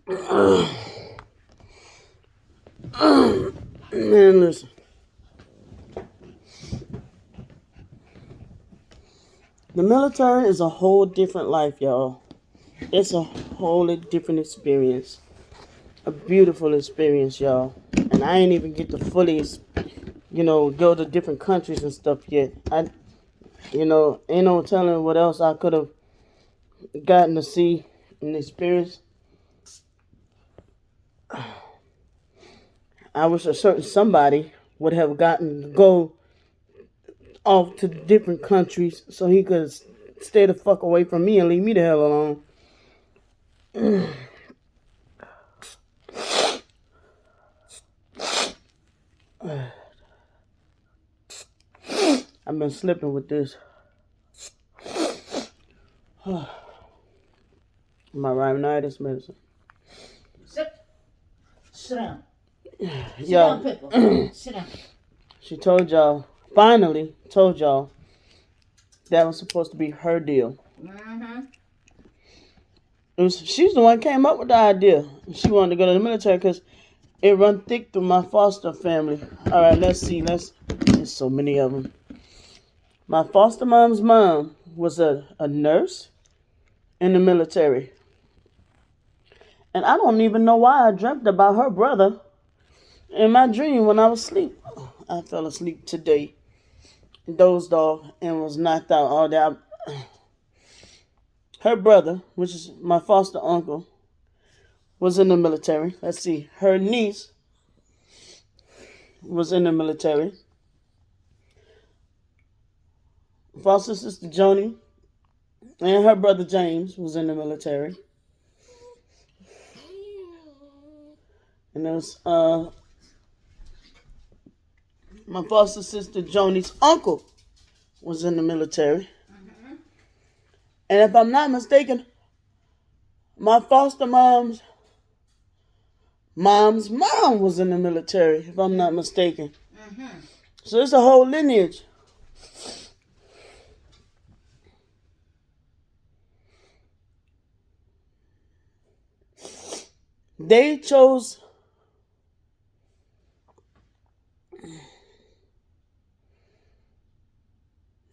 Man, listen. The military is a whole different life, y'all. It's a wholly different experience. A beautiful experience, y'all. And I ain't even get to fully, go to different countries and stuff yet. Ain't no telling what else I could have gotten to see and experience. I wish a certain somebody would have gotten to go off to different countries so he could stay the fuck away from me and leave me the hell alone. I've been slipping with this. My rhinitis medicine. Sit down. Sit Yo, down, Pickle. Sit down. she finally told y'all, that was supposed to be her deal. She's the one who came up with the idea. She wanted to go to the military because it run thick through my foster family. All right, let's see. There's so many of them. My foster mom's mom was a nurse in the military. And I don't even know why I dreamt about her brother in my dream when I was asleep. I fell asleep today, dozed off, and was knocked out all day. Her brother, which is my foster uncle, was in the military. Let's see. Her niece was in the military. Foster sister Joni and her brother James was in the military. And there was my foster sister Joni's uncle was in the military. And if I'm not mistaken, my foster mom's mom was in the military, if I'm not mistaken. So it's a whole lineage. They chose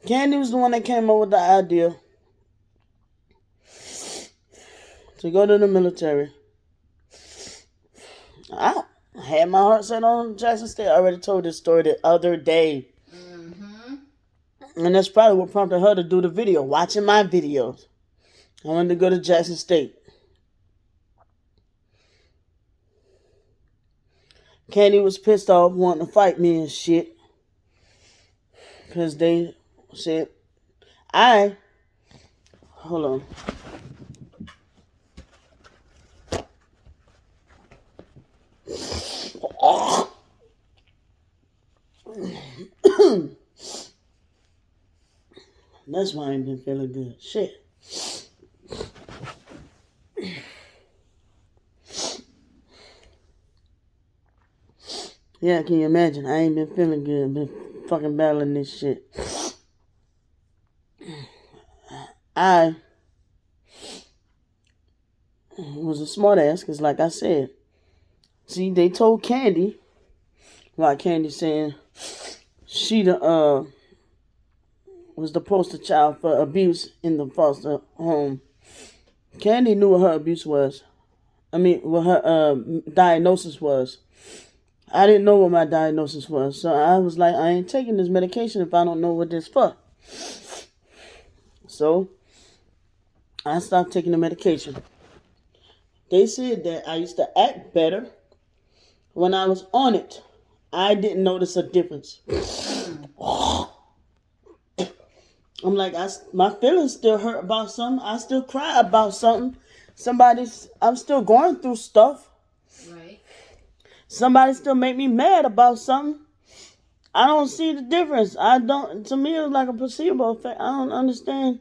Candy was the one that came up with the idea to go to the military. I had my heart set on Jackson State. I already told this story the other day. And that's probably what prompted her to do the video, watching my videos. I wanted to go to Jackson State. Candy was pissed off, wanting to fight me and shit. Because they said, hold on. That's why I ain't been feeling good. Shit. Yeah, can you imagine? I ain't been feeling good. I've been fucking battling this shit. I was a smart ass because, like I said, see, they told Candy, like Candy saying she was the poster child for abuse in the foster home. Candy knew what her abuse was. What her diagnosis was. I didn't know what my diagnosis was. So I was like, I ain't taking this medication if I don't know what this for. So I stopped taking the medication. They said that I used to act better when I was on it. I didn't notice a difference. I'm like, my feelings still hurt about something. I still cry about something. I'm still going through stuff. Right. Somebody still make me mad about something. I don't see the difference. To me, it was like a placebo effect. I don't understand.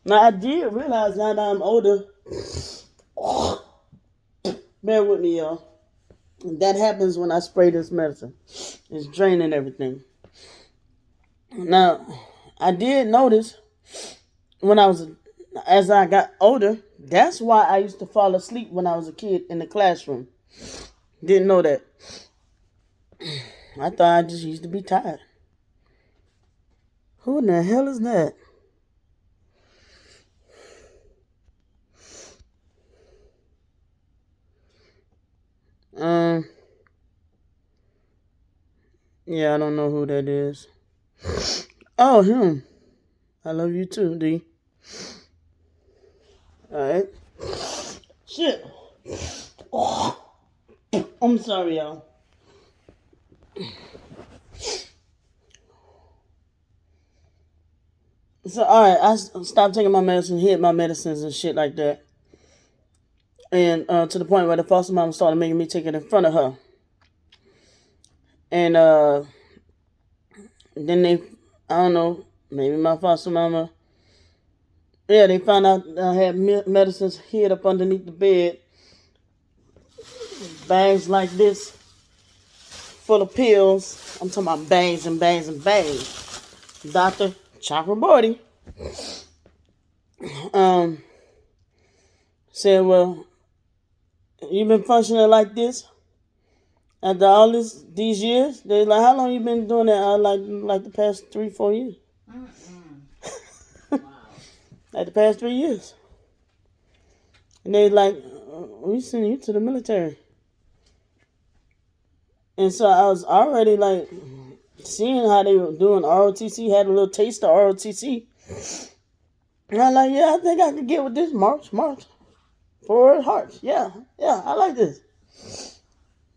Now, I did realize now that I'm older. Bear with me, y'all. That happens when I spray this medicine. It's draining everything. Now, I did notice when I was As I got older, that's why I used to fall asleep when I was a kid in the classroom. Didn't know that. I thought I just used to be tired. Who in the hell is that? Yeah, I don't know who that is. Oh, him. I love you too, D. Alright. Shit. Oh, I'm sorry, y'all. So, alright, I stopped taking my medicine, hid my medicines and shit like that. And to the point where the foster mom started making me take it in front of her. And then they, I don't know, maybe my foster mama, yeah, they found out I had medicines hid up underneath the bed. Bags like this, full of pills. I'm talking about bags and bags and bags. Dr. Chakraborty said, well, you've been functioning like this after all these years? They're like, how long you been doing that? Like the past 3-4 years. Wow. Like the past 3 years. And they like, we send you to the military. And so I was already like seeing how they were doing ROTC, had a little taste of ROTC. And I'm like, yeah, I think I could get with this. March. Forward hearts. Yeah, I like this.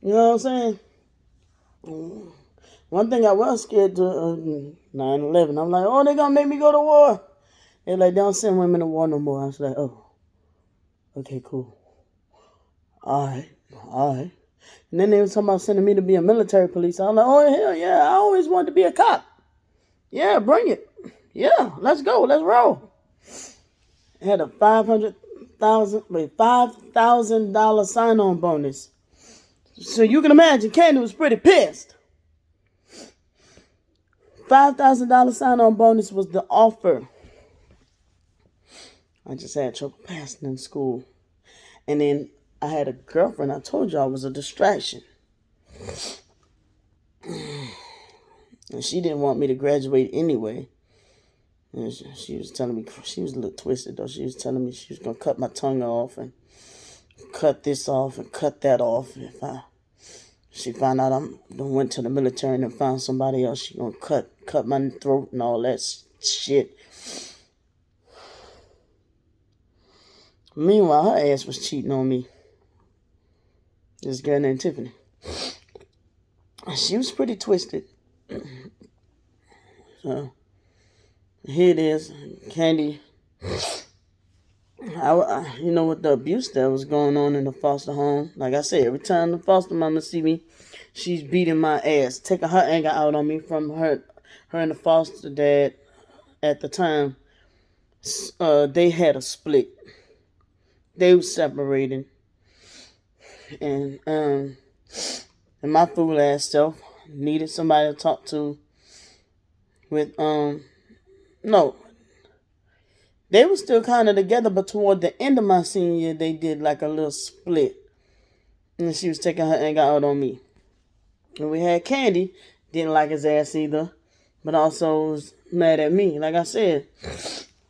You know what I'm saying? One thing I was scared to 9/11. I'm like, oh, they're going to make me go to war. They're like, they don't send women to war no more. I was like, oh, okay, cool. All right. And then they were talking about sending me to be a military police. I was like, oh, hell yeah, I always wanted to be a cop. Yeah, bring it. Yeah, let's go. Let's roll. I had a $5,000 sign-on bonus. So you can imagine Candy was pretty pissed. $5,000 sign-on bonus was the offer. I just had trouble passing in school. And then I had a girlfriend I told you I was a distraction. And she didn't want me to graduate anyway. And she was telling me, she was a little twisted though. She was telling me she was going to cut my tongue off and cut this off and cut that off. If she found out I went to the military and found somebody else, she going to cut my throat and all that shit. Meanwhile, her ass was cheating on me. This girl named Tiffany. She was pretty twisted. So, here it is. Candy. You know, with the abuse that was going on in the foster home. Like I said, every time the foster mama see me, she's beating my ass. Taking her anger out on me from her and the foster dad at the time. They had a split. They were separating. And my fool ass self needed somebody to talk to with no. They were still kind of together, but toward the end of my senior year, they did like a little split. And she was taking her anger out on me. And we had Candy, didn't like his ass either, but also was mad at me. Like I said,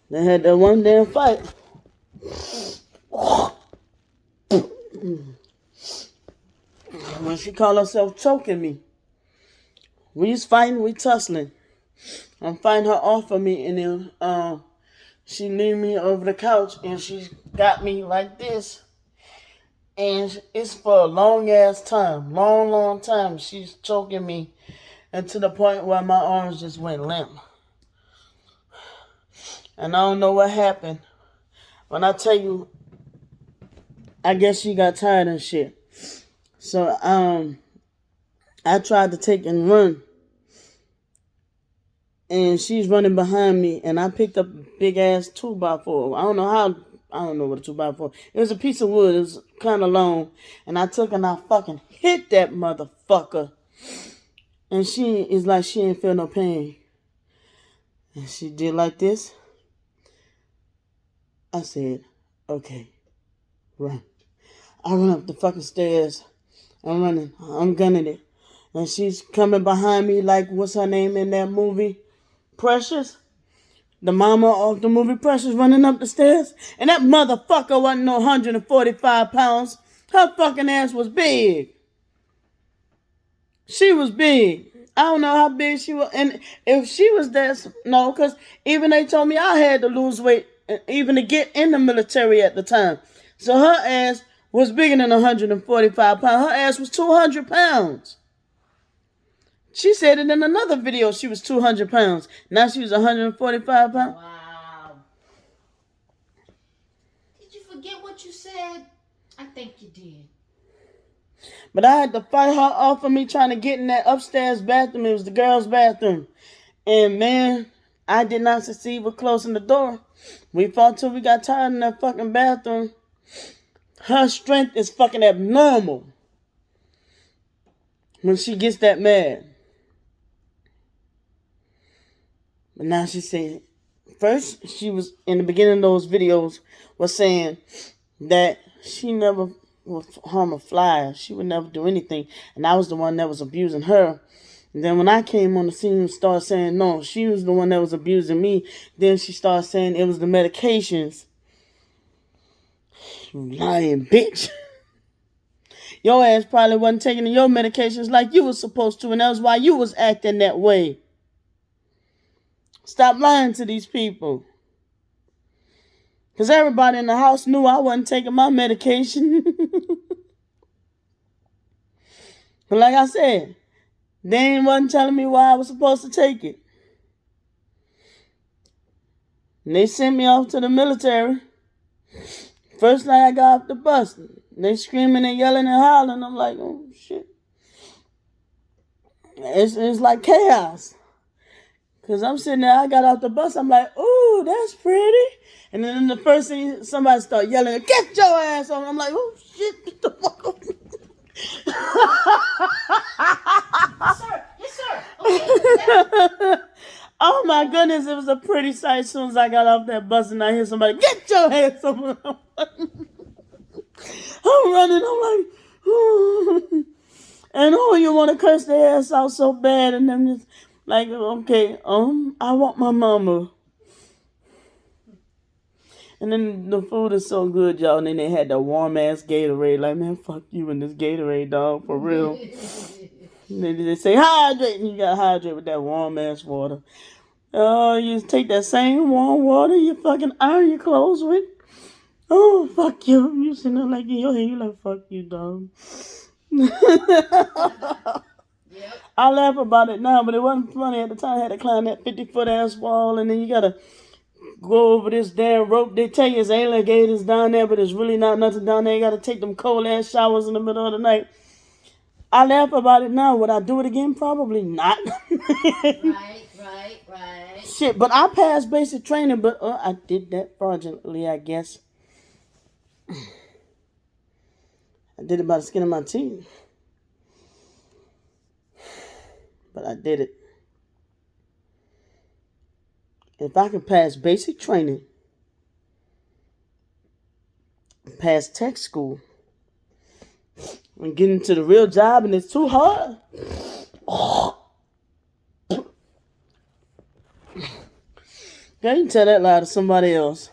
they had that one damn fight. When she called herself choking me. We was fighting, we tussling. I'm fighting her off of me, and then she leaned me over the couch, and she got me like this. And it's for a long ass time, long time. She's choking me, and to the point where my arms just went limp. And I don't know what happened. When I tell you, I guess she got tired and shit. So I tried to take and run. And she's running behind me, and I picked up a big ass 2x4. I don't know what a 2x4. It was a piece of wood. It was kind of long, and I took and I fucking hit that motherfucker. And she is like she ain't feel no pain. And she did like this. I said, okay, run. I run up the fucking stairs. I'm running. I'm gunning it. And she's coming behind me like, what's her name in that movie? Precious? The mama of the movie Precious running up the stairs. And that motherfucker wasn't no 145 pounds. Her fucking ass was big. She was big. I don't know how big she was. And if she was that, no, because even they told me I had to lose weight even to get in the military at the time. So her ass was bigger than 145 pounds. Her ass was 200 pounds. She said it in another video she was 200 pounds. Now she was 145 pounds. Wow. Did you forget what you said? I think you did. But I had to fight her off of me trying to get in that upstairs bathroom. It was the girls' bathroom. And man, I did not succeed with closing the door. We fought till we got tired in that fucking bathroom. Her strength is fucking abnormal when she gets that mad. But now she said, first she was in the beginning of those videos was saying that she never would harm a fly. She would never do anything. And I was the one that was abusing her. And then when I came on the scene and started saying, no, she was the one that was abusing me, then she started saying it was the medications. You lying bitch. Your ass probably wasn't taking your medications like you was supposed to, and that was why you was acting that way. Stop lying to these people. Because everybody in the house knew I wasn't taking my medication. But like I said, they wasn't telling me why I was supposed to take it. And they sent me off to the military. First night I got off the bus, they screaming and yelling and hollering. I'm like, oh shit. It's like chaos. Because I'm sitting there, I got off the bus, I'm like, ooh, that's pretty. And then the first thing, somebody start yelling, get your ass on. I'm like, oh shit, get the fuck up. Yes, sir. Okay. Oh my goodness, it was a pretty sight as soon as I got off that bus and I hear somebody, get your ass on. I'm running, I'm like, ooh. And you want to curse their ass out so bad, and then just like, okay, I want my mama. And then the food is so good, y'all. And then they had the warm ass Gatorade. Like, man, fuck you and this Gatorade, dog, for real. And then they say hydrate, and you got to hydrate with that warm ass water. Oh, you take that same warm water, you fucking iron your clothes with. Oh, fuck you. You sitting there like in your head, you like, fuck you, dog. Yep. I laugh about it now, but it wasn't funny at the time. I had to climb that 50-foot ass wall, and then you gotta go over this damn rope. They tell you it's alligators down there, but it's really not nothing down there. You gotta take them cold ass showers in the middle of the night. I laugh about it now. Would I do it again? Probably not. Right. Shit, but I passed basic training, but I did that fraudulently, I guess. I did it by the skin of my teeth. But I did it. If I can pass basic training, pass tech school, and get into the real job and it's too hard, girl, you can tell that lie to somebody else.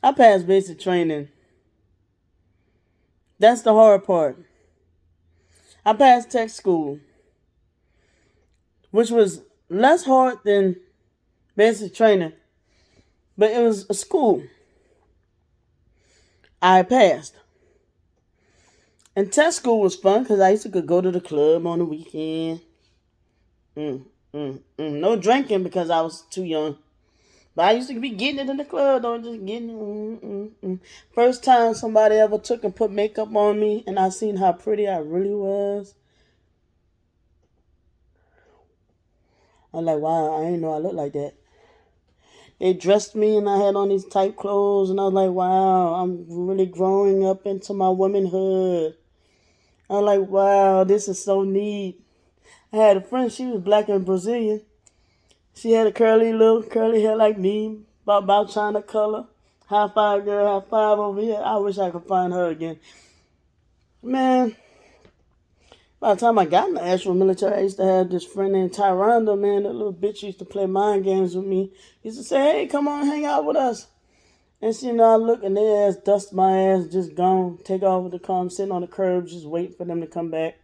I passed basic training. That's the hard part. I passed tech school, which was less hard than basic training, but it was a school. I passed. And tech school was fun because I used to go to the club on the weekend. No drinking because I was too young. But I used to be getting it in the club, though, just getting it. First time somebody ever took and put makeup on me and I seen how pretty I really was. I'm like, wow, I didn't know I looked like that. They dressed me and I had on these tight clothes and I was like, wow, I'm really growing up into my womanhood. I was like, wow, this is so neat. I had a friend, she was black and Brazilian. She had a curly hair like me, about China Color. High five, girl. High five over here. I wish I could find her again. Man, by the time I got in the actual military, I used to have this friend named Tyranda, man. That little bitch used to play mind games with me. Used to say, hey, come on, hang out with us. And she, I look and their ass dust my ass, just gone. Take off with the car. I'm sitting on the curb, just waiting for them to come back.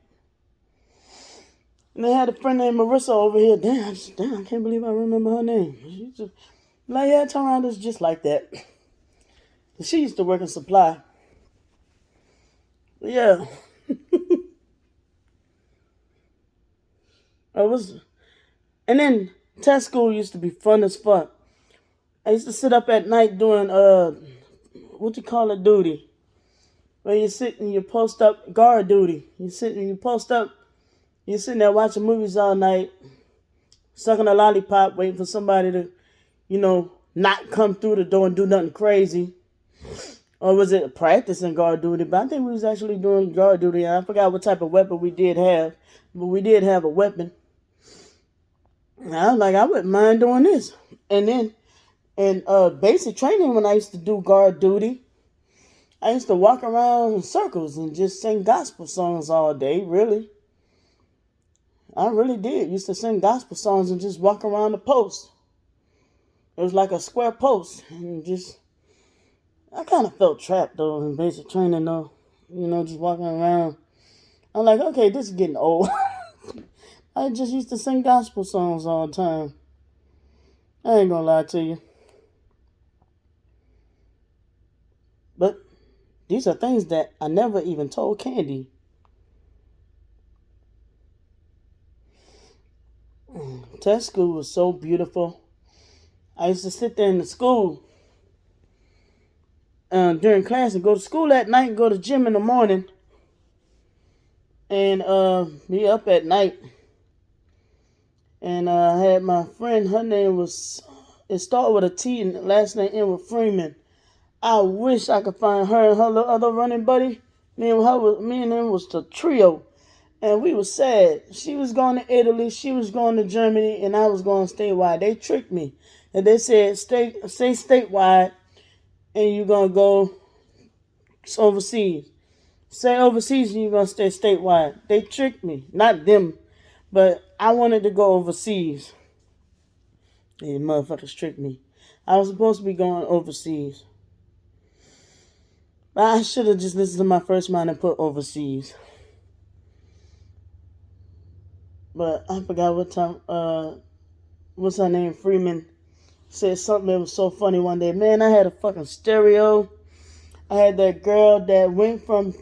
And they had a friend named Marissa over here. Damn, I can't believe I remember her name. She just, like, yeah, Tyranda's just like that. She used to work in supply. Yeah. And then test school used to be fun as fuck. I used to sit up at night doing what you call it, duty, where you sit and you post up, guard duty. You sit and you post up. You're sitting there watching movies all night, sucking a lollipop, waiting for somebody to, not come through the door and do nothing crazy. Or was it practicing guard duty? But I think we was actually doing guard duty. I forgot what type of weapon we did have, but we did have a weapon. And I was like, I wouldn't mind doing this. And then in basic training, when I used to do guard duty, I used to walk around in circles and just sing gospel songs all day, really. I really did. Used to sing gospel songs and just walk around the post. It was like a square post. And I kind of felt trapped, though, in basic training, though. Just walking around. I'm like, okay, this is getting old. I just used to sing gospel songs all the time. I ain't gonna lie to you. But these are things that I never even told Candy. Test school was so beautiful. I used to sit there in the school during class and go to school at night and go to gym in the morning. And be up at night. And I had my friend, her name it started with a T and last name ended with Freeman. I wish I could find her and her little other running buddy. Me and them was the trio. And we were sad. She was going to Italy, she was going to Germany, and I was going statewide. They tricked me. And they said, stay statewide, and you're going to go overseas. Stay overseas, and you're going to stay statewide. They tricked me. Not them, but I wanted to go overseas. These motherfuckers tricked me. I was supposed to be going overseas. But I should have just listened to my first mind and put overseas. But I forgot what time, what's her name, Freeman, said something that was so funny one day. Man, I had a fucking stereo. I had that girl that went from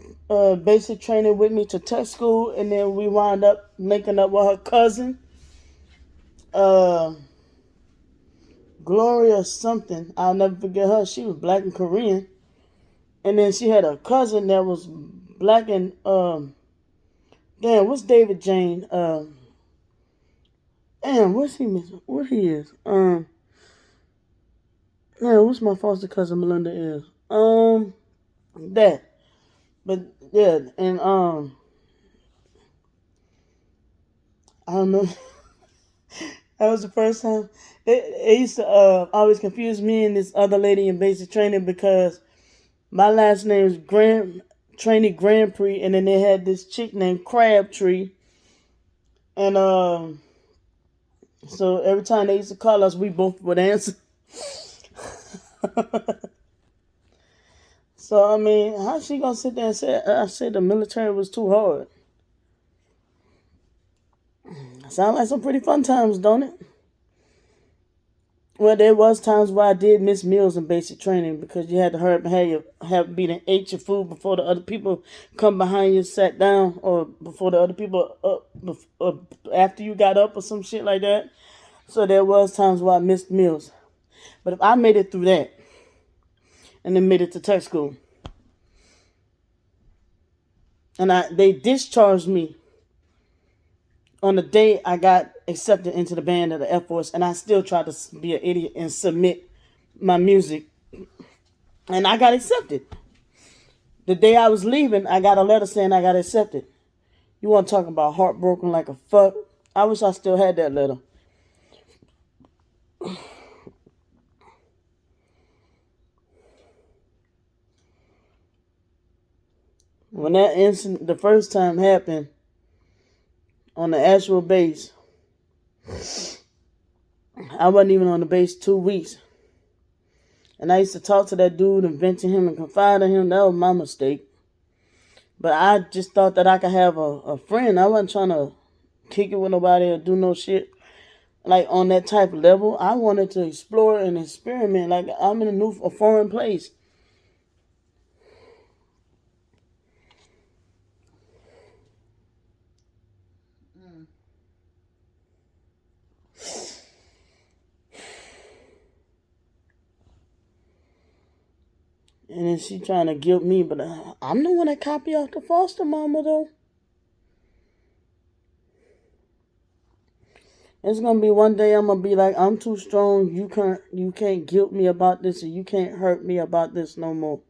basic training with me to tech school, and then we wound up linking up with her cousin, Gloria something. I'll never forget her. She was black and Korean. And then she had a cousin that was black and, damn, what's David Jane? Damn, what's he missing? What he is? Damn, what's my foster cousin Melinda is? That. But yeah, and I don't know. That was the first time. It used to always confuse me and this other lady in basic training because my last name is Trainee Grand Prix, and then they had this chick named Crabtree, and so every time they used to call us, we both would answer. So I mean, how she gonna sit there and say I said the military was too hard? Sound like some pretty fun times, don't it? Well, there was times where I did miss meals in basic training because you had to hurry up and ate your food before the other people come behind you, sat down, or before the other people after you got up or some shit like that. So there was times where I missed meals. But if I made it through that and then made it to tech school, and they discharged me on the day I got accepted into the band of the Air Force, and I still tried to be an idiot and submit my music, and I got accepted. The day I was leaving, I got a letter saying I got accepted. You want to talk about heartbroken like a fuck? I wish I still had that letter. When that incident, the first time happened on the actual base, I wasn't even on the base 2 weeks. And I used to talk to that dude and vent to him and confide in him. That was my mistake. But I just thought that I could have a friend. I wasn't trying to kick it with nobody or do no shit. Like on that type of level, I wanted to explore and experiment. Like I'm in a foreign place. And then she trying to guilt me, but I'm the one that copy off the foster mama though. It's gonna be one day I'm gonna be like, I'm too strong. You can't guilt me about this, and you can't hurt me about this no more.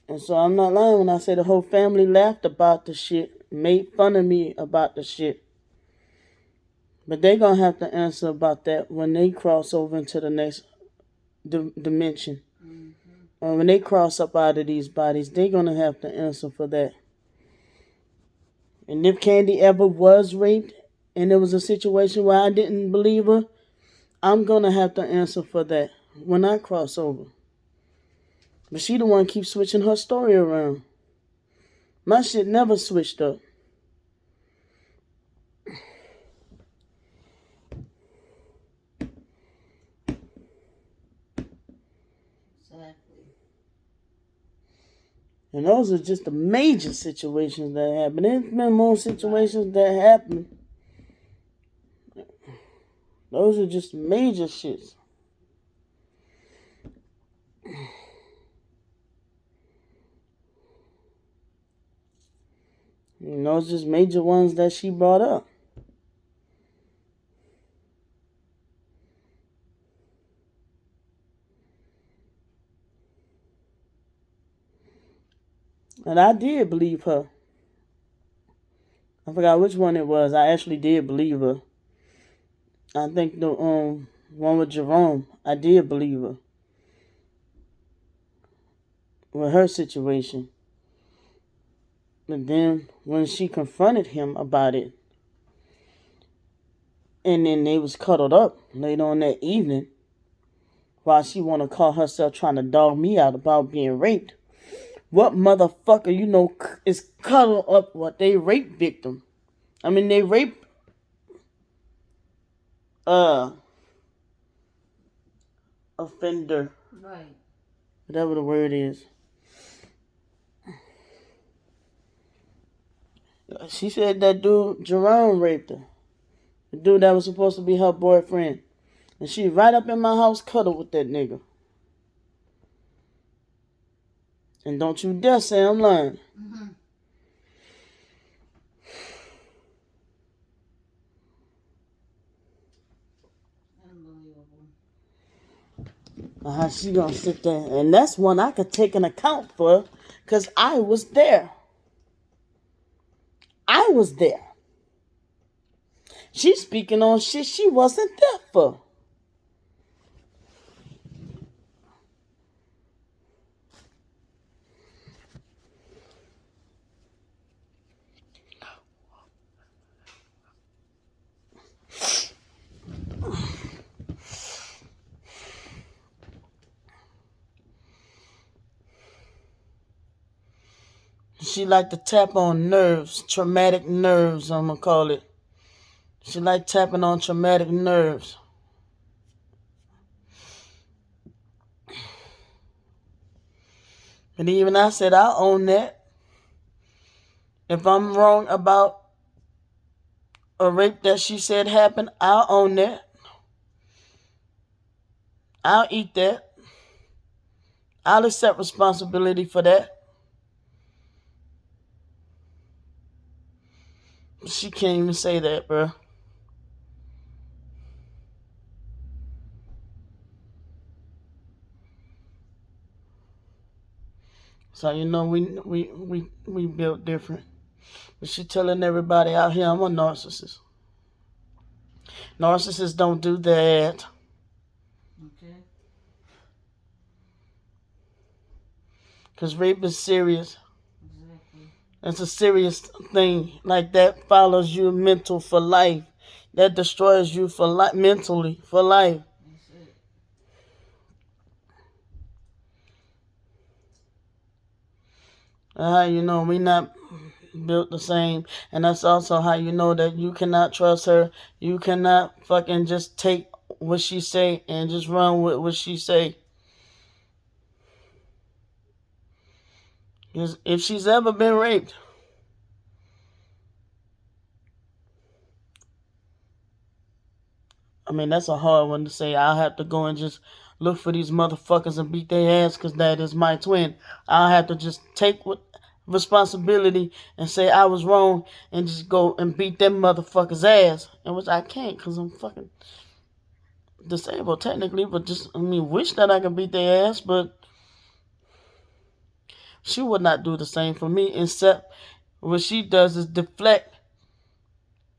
And so I'm not lying when I say the whole family laughed about the shit, made fun of me about the shit. But they gonna have to answer about that when they cross over into the next dimension. Or when they cross up out of these bodies, they gonna have to answer for that. And if Candy ever was raped and there was a situation where I didn't believe her, I'm gonna have to answer for that when I cross over. But she the one keeps switching her story around. My shit never switched up. Exactly. And those are just the major situations that happen. There's been more situations that happen. Those are just major shits. And those just major ones that she brought up. And I did believe her. I forgot which one it was. I actually did believe her. I think the one with Jerome. I did believe her. With her situation. But then when she confronted him about it, and then they was cuddled up later on that evening, while she want to call herself trying to dog me out about being raped. What motherfucker, is cuddled up what they rape victim? I mean, they rape offender. Right. Whatever the word is. She said that dude, Jerome, raped her. The dude that was supposed to be her boyfriend. And she right up in my house cuddled with that nigga. And don't you dare say I'm lying. Mm-hmm. Unbelievable. How she gonna sit there? And that's one I could take an account for, because I was there. I was there. She's speaking on shit she wasn't there for. She like to tap on nerves, traumatic nerves, I'm gonna call it. She like tapping on traumatic nerves. And even I said I own that. If I'm wrong about a rape that she said happened, I'll own that. I'll eat that. I'll accept responsibility for that. She can't even say that, bro. So we built different. But she telling everybody out here I'm a narcissist. Narcissists don't do that. Okay. Because rape is serious. Exactly. It's a serious thing. Like that follows you mental for life. That destroys you for life, mentally for life. That's it. How you know we not built the same, and that's also how you know that you cannot trust her. You cannot fucking just take what she say and just run with what she say. Because if she's ever been raped, I mean that's a hard one to say. I'll have to go and just look for these motherfuckers and beat their ass because that is my twin. I'll have to just take what responsibility and say I was wrong and just go and beat them motherfuckers ass, and which I can't because I'm fucking disabled technically, but just I mean wish that I could beat their ass, but she would not do the same for me, except what she does is deflect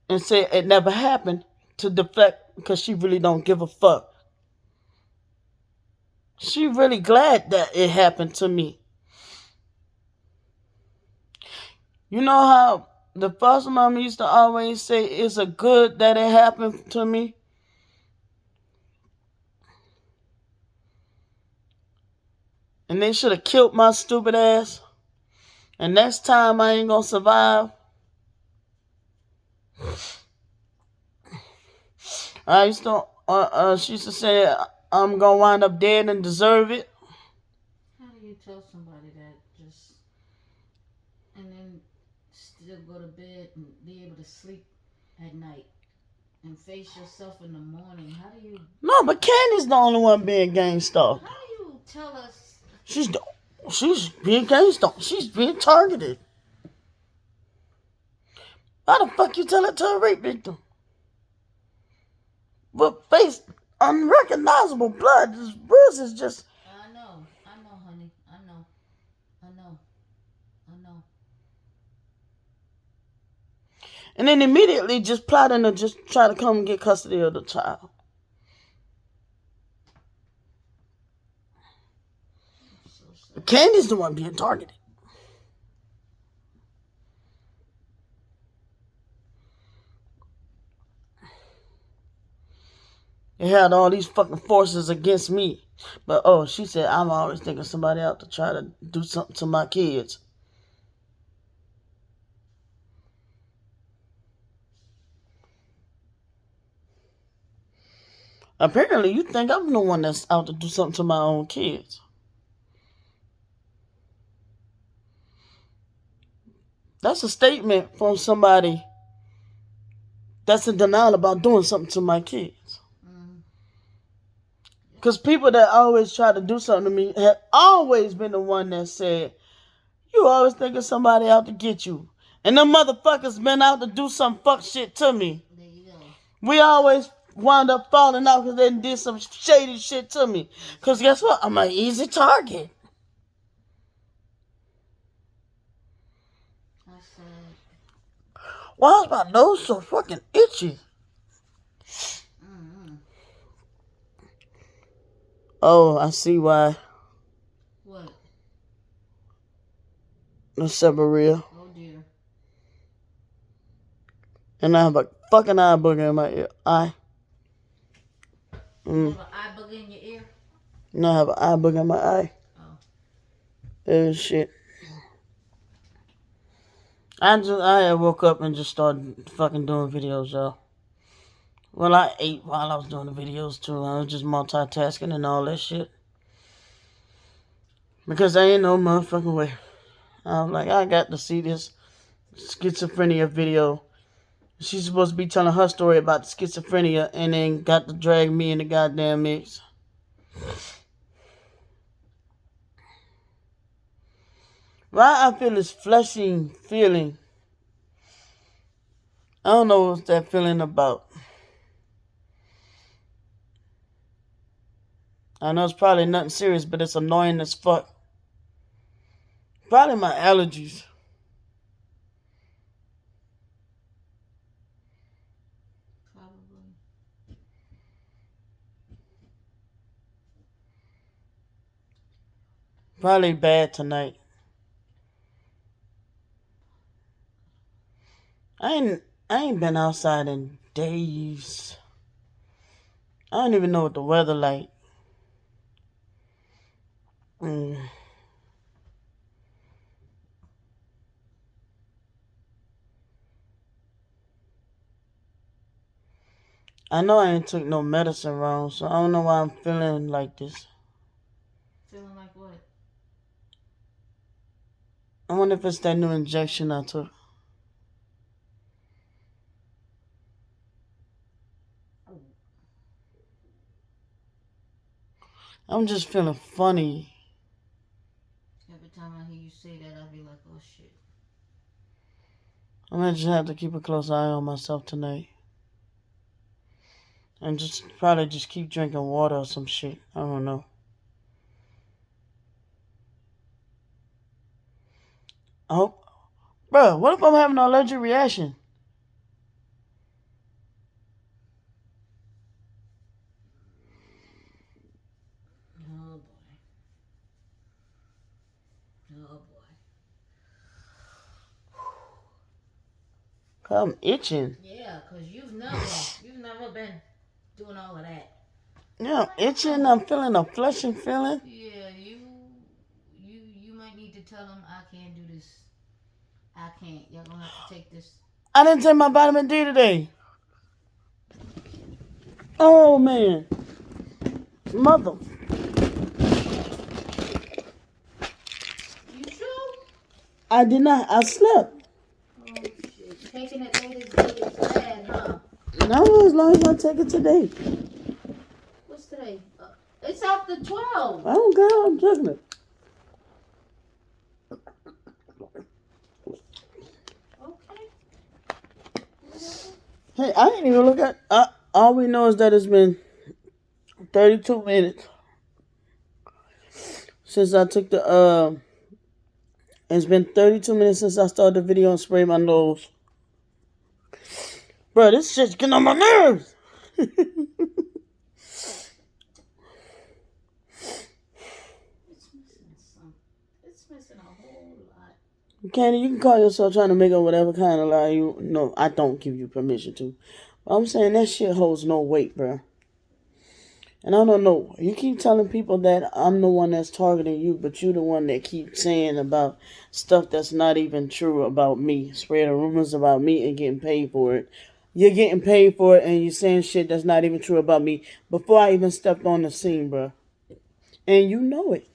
and say it never happened, to deflect because she really don't give a fuck. She really glad that it happened to me. You know how the foster mom used to always say it's a good that it happened to me? And they should have killed my stupid ass. And next time I ain't gonna survive. I used to, she used to say I'm gonna wind up dead and deserve it. How do you tell somebody that just and then still go to bed and be able to sleep at night and face yourself in the morning? How do you No, but Candy's the only one being gang stalked. how do you tell us She's being gang stalked. She's being targeted. How the fuck you tell it to a rape victim? But face unrecognizable blood, this bruises just. I know, honey. I know. I know. I know. And then immediately just plotting to just try to come and get custody of the child. So sad. Candy's the one being targeted. They had all these fucking forces against me. But oh, she said, I'm always thinking somebody out to try to do something to my kids. Apparently, you think I'm the one that's out to do something to my own kids. That's a statement from somebody that's in denial about doing something to my kids. Mm. Because people that always try to do something to me have always been the one that said, you always thinking somebody out to get you. And them motherfuckers been out to do some fuck shit to me. There you go. We always wound up falling out because they did some shady shit to me. Because guess what? I'm an easy target. That's sad. Why is my nose so fucking itchy? Mm-hmm. Oh, I see why. What? The seborrhea. Oh dear. And I have a fucking eye booger in my ear. You have an eye bug in your ear? No, I have an eye booger in my eye. Oh. Shit. I had woke up and just started fucking doing videos, y'all. Well, I ate while I was doing the videos too. I was just multitasking and all that shit. Because I ain't no motherfucking way. I was like, I got to see this schizophrenia video. She's supposed to be telling her story about the schizophrenia and then got to drag me in the goddamn mix. Why I feel this fleshy feeling. I don't know what's that feeling about. I know it's probably nothing serious, but it's annoying as fuck. Probably my allergies. Probably. Probably bad tonight. I ain't been outside in days. I don't even know what the weather like. Mm. I know I ain't took no medicine wrong, so I don't know why I'm feeling like this. Feeling like what? I wonder if it's that new injection I took. I'm just feeling funny. Every time I hear you say that, I be like, oh shit. I'm gonna just have to keep a close eye on myself tonight. And just probably just keep drinking water or some shit. I don't know. I hope. Bruh, what if I'm having an allergic reaction? Oh boy. Oh boy. I'm itching. Yeah, cause you've never been doing all of that. Yeah, I'm itching. I'm feeling a flushing feeling. Yeah, you might need to tell them I can't do this. I can't. Y'all gonna have to take this. I didn't take my vitamin D today. Oh man. Mother. You sure? I did not. I slept. Oh shit. Taking it late as day is bad, huh? No, as long as I take it today. What's today? It's after 12. I don't care. I'm taking it. Okay. Whatever. Hey, I ain't even look at. All we know is that it's been 32 minutes since I took the. It's been 32 minutes since I started the video and sprayed my nose. Bro, this shit's getting on my nerves. It's missing some. It's missing a whole lot. Candy, you can call yourself trying to make up whatever kind of lie you know. I don't give you permission to. But I'm saying that shit holds no weight, bro. And I don't know. You keep telling people that I'm the one that's targeting you, but you the one that keeps saying about stuff that's not even true about me, spreading rumors about me and getting paid for it. You're getting paid for it, and you're saying shit that's not even true about me before I even stepped on the scene, bro. And you know it.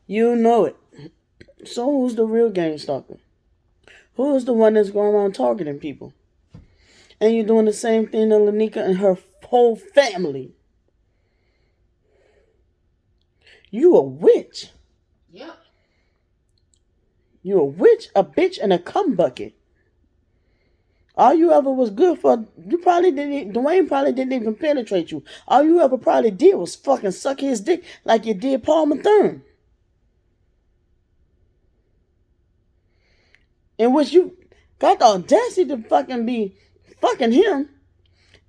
You know it. So who's the real gang stalker? Who is the one that's going around targeting people? And you're doing the same thing to Lanika and her whole family. You a witch. Yep. You a witch, a bitch, and a cum bucket. All you ever was good for, Dwayne probably didn't even penetrate you. All you ever probably did was fucking suck his dick like you did Paul Mathern. In which you got the audacity to fucking be fucking him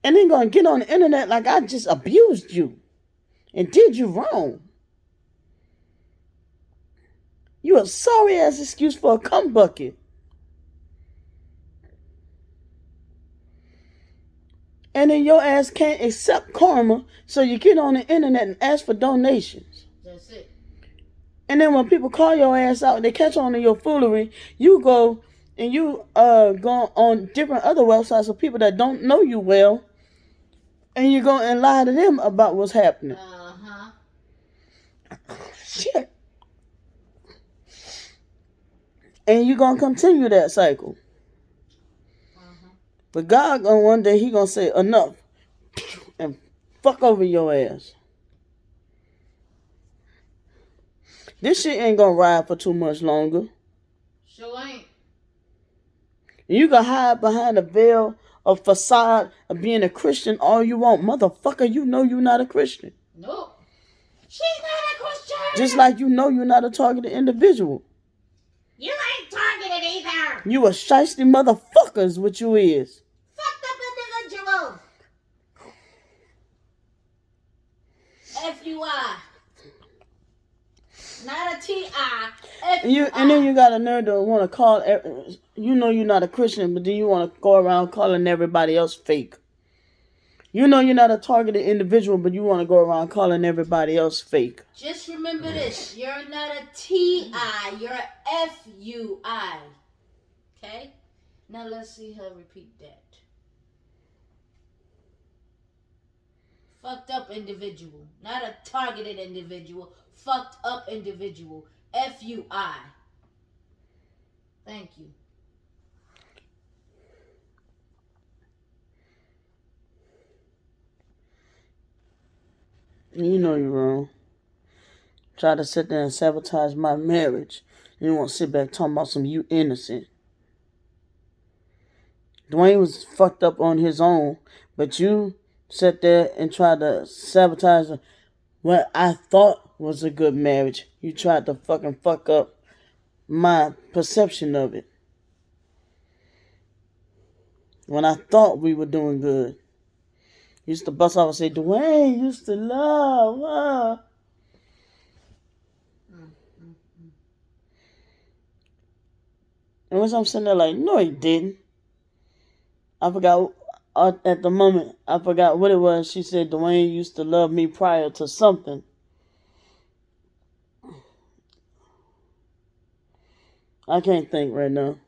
and then gonna get on the internet like I just abused you and did you wrong. You a sorry ass excuse for a cum bucket. And then your ass can't accept karma, so you get on the internet and ask for donations. That's it. And then when people call your ass out, they catch on to your foolery, you go and you go on different other websites of people that don't know you well, and you go and lie to them about what's happening. Uh-huh. Shit. And you gonna continue that cycle. Uh-huh. But God gonna one day he gonna say enough and fuck over your ass. This shit ain't gonna ride for too much longer. Sure ain't. You can hide behind a veil of facade of being a Christian all you want. Motherfucker, you know you're not a Christian. Nope. She's not a Christian. Just like you know you're not a targeted individual. You ain't targeted either. You a shiesty motherfucker is what you is. Fucked up individual. F-U-I. And then you got a nerve to want to call. You know you're not a Christian, but then you want to go around calling everybody else fake. You know you're not a targeted individual, but you want to go around calling everybody else fake. Just remember this: you're not a T.I., you're a F.U.I. Okay? Now let's see her repeat that. Fucked up individual, not a targeted individual. Fucked up individual. F.U.I. Thank you. You know you're wrong. Try to sit there and sabotage my marriage. You won't sit back talking about some you innocent. Dwayne was fucked up on his own, but you sat there and tried to sabotage what I thought was a good marriage. You tried to fucking fuck up my perception of it. When I thought we were doing good. Used to bust off and say, Dwayne used to love her. And when I'm sitting there like, no, he didn't. I forgot, at the moment, I forgot what it was. She said Dwayne used to love me prior to something. I can't think right now.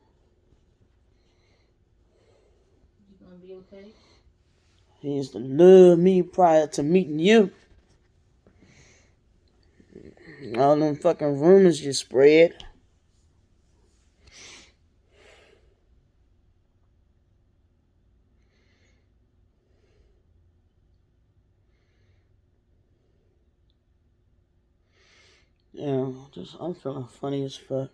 You gonna be okay? He used to love me prior to meeting you. All them fucking rumors you spread. Yeah, I'm feeling funny as fuck.